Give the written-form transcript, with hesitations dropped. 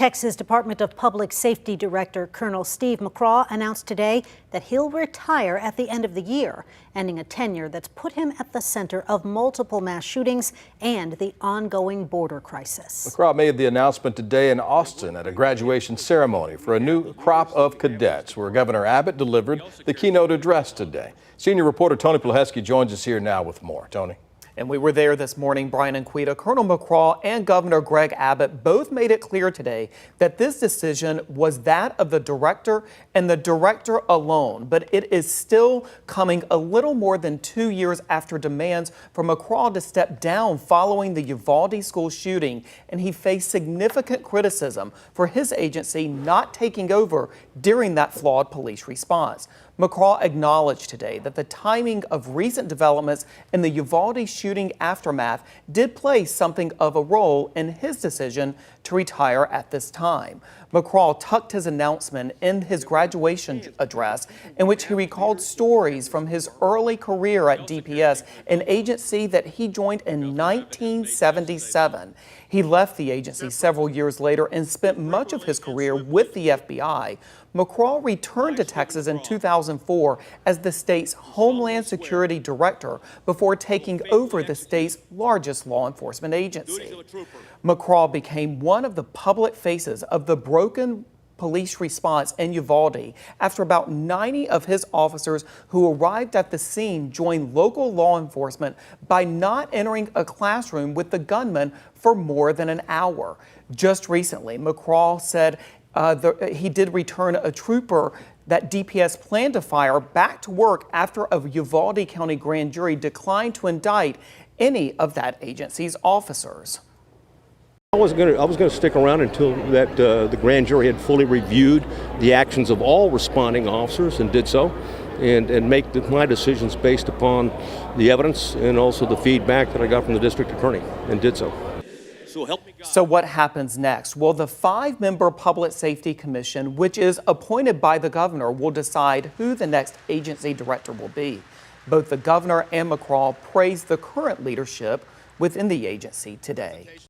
Texas Department of Public Safety Director Colonel Steve McCraw announced today that he'll retire at the end of the year, ending a tenure that's put him at the center of multiple mass shootings and the ongoing border crisis. McCraw made the announcement today in Austin at a graduation ceremony for a new crop of cadets, where Governor Abbott delivered the keynote address today. Senior reporter Tony Pleheski joins us here now with more. Tony. And we were there this morning, Brian and Quita. Colonel McCraw and Governor Greg Abbott both made it clear today that this decision was that of the director and the director alone. But it is still coming a little more than 2 years after demands for McCraw to step down following the Uvalde school shooting. And he faced significant criticism for his agency not taking over during that flawed police response. McCraw acknowledged today that the timing of recent developments in the Uvalde shooting aftermath did play something of a role in his decision to retire at this time. McCraw tucked his announcement in his graduation address, in which he recalled stories from his early career at DPS, an agency that he joined in 1977. He left the agency several years later and spent much of his career with the FBI. McCraw returned to Texas in 2004 as the state's Homeland Security Director before taking over the state's largest law enforcement agency. McCraw became one of the public faces of the broken police response in Uvalde after about 90 of his officers who arrived at the scene joined local law enforcement by not entering a classroom with the gunman for more than an hour. Just recently, McCraw said he did return a trooper that DPS planned to fire back to work after a Uvalde County grand jury declined to indict any of that agency's officers. I was going to stick around until that the grand jury had fully reviewed the actions of all responding officers and did so, and make my decisions based upon the evidence and also the feedback that I got from the district attorney, and did so. So what happens next? Well, the 5-member Public Safety Commission, which is appointed by the governor, will decide who the next agency director will be. Both the governor and McCraw praised the current leadership within the agency today.